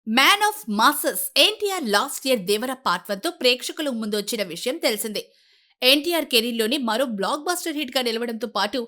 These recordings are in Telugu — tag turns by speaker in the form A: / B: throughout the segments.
A: Man of masses NTR last year Devara part 1 తో ప్రేక్షకుల ముందు వచ్చిన విషయం తెలిసిందే. ఎన్టీఆర్ కెరీర్లోని మరో బ్లాక్ బస్టర్ హిట్ గా నిలవడంతో పాటు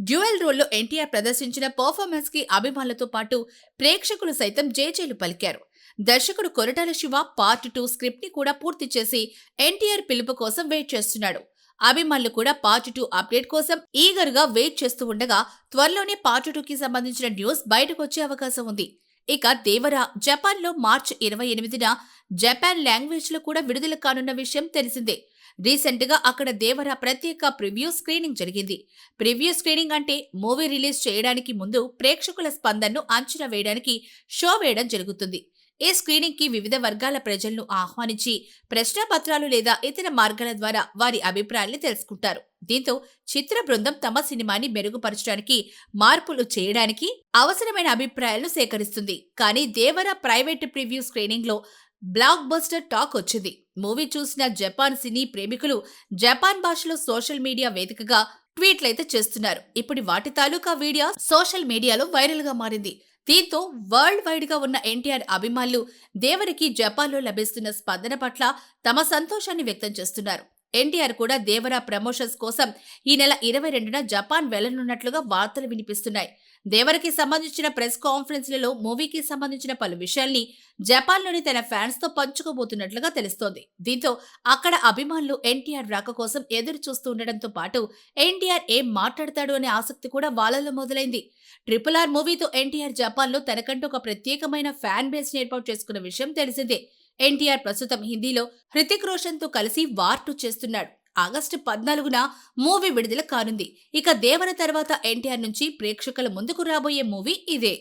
A: డ్యూయల్ రోల్లో ఎన్టీఆర్ ప్రదర్శించిన పర్ఫార్మెన్స్ కి అభిమానులతో పాటు ప్రేక్షకులు సైతం జేజేలు పలికారు. దర్శకుడు కొరటాల శివ పార్ట్ 2 స్క్రిప్ట్ ని కూడా పూర్తి చేసి ఎన్టీఆర్ పిలుపు కోసం వెయిట్ చేస్తున్నాడు. అభిమానులు కూడా పార్ట్ 2 అప్డేట్ కోసం ఈగర్ గా వెయిట్ చేస్తూ ఉండగా త్వరలోనే పార్ట్ 2 కి సంబంధించిన న్యూస్ బయటకు వచ్చే అవకాశం ఉంది. ఇక దేవర జపాన్ లో మార్చి 28న జపాన్ లాంగ్వేజ్ లో కూడా విడుదల కానున్న విషయం తెలిసిందే. రీసెంట్ గా అక్కడ దేవర ప్రత్యేక ప్రివ్యూ స్క్రీనింగ్ జరిగింది. ప్రివ్యూ స్క్రీనింగ్ అంటే మూవీ రిలీజ్ చేయడానికి ముందు ప్రేక్షకుల స్పందనను అంచనా వేయడానికి షో వేయడం జరుగుతుంది. ఈ స్క్రీనింగ్ కి వివిధ వర్గాల ప్రజలను ఆహ్వానించి ప్రశ్నాపత్రాలు లేదా ఇతర మార్గాల ద్వారా వారి అభిప్రాయాల్ని తెలుసుకుంటారు. దీంతో చిత్ర బృందం తమ సినిమాని మెరుగుపరచడానికి, మార్పులు చేయడానికి అవసరమైన అభిప్రాయాలను సేకరిస్తుంది. కానీ దేవర ప్రైవేట్ ప్రివ్యూ స్క్రీనింగ్ లో బ్లాక్ బస్టర్ టాక్ వచ్చింది. మూవీ చూసిన జపాన్ సినీ ప్రేమికులు జపాన్ భాషలో సోషల్ మీడియా వేదికగా ట్వీట్లయితే చేస్తున్నారు. ఇప్పుడు వాటి తాలూకా వీడియో సోషల్ మీడియాలో వైరల్ గా మారింది. దీంతో వరల్డ్ వైడ్ గా ఉన్న ఎన్టీఆర్ అభిమానులు దేవరికి జపాన్లో లభిస్తున్న స్పందన పట్ల తమ సంతోషాన్ని వ్యక్తం చేస్తున్నారు. ఎన్టీఆర్ కూడా దేవర ప్రమోషన్స్ కోసం ఈ నెల 22న జపాన్ వెళ్లనున్నట్లుగా వార్తలు వినిపిస్తున్నాయి. దేవరకి సంబంధించిన ప్రెస్ కాన్ఫరెన్స్లలో మూవీకి సంబంధించిన పలు విషయాల్ని జపాన్లోని తన ఫ్యాన్స్ తో పంచుకోబోతున్నట్లుగా తెలుస్తోంది. దీంతో అక్కడ అభిమానులు ఎన్టీఆర్ రాక కోసం ఎదురు చూస్తూ ఉండడంతో పాటు ఎన్టీఆర్ ఏం మాట్లాడతాడు అనే ఆసక్తి కూడా వాళ్ళలో మొదలైంది. RRR మూవీతో ఎన్టీఆర్ జపాన్లో తనకంటూ ఒక ప్రత్యేకమైన ఫ్యాన్ బేస్ ఏర్పాటు చేసుకున్న విషయం తెలిసిందే. ఎన్టీఆర్ ప్రస్తుతం హిందీలో హృతిక్ రోషన్ తో కలిసి వార్ 2 చేస్తున్నాడు. ఆగస్టు 14న మూవీ విడుదల కానుంది. ఇక దేవర తర్వాత ఎన్టీఆర్ నుంచి ప్రేక్షకుల ముందుకు రాబోయే మూవీ ఇదే.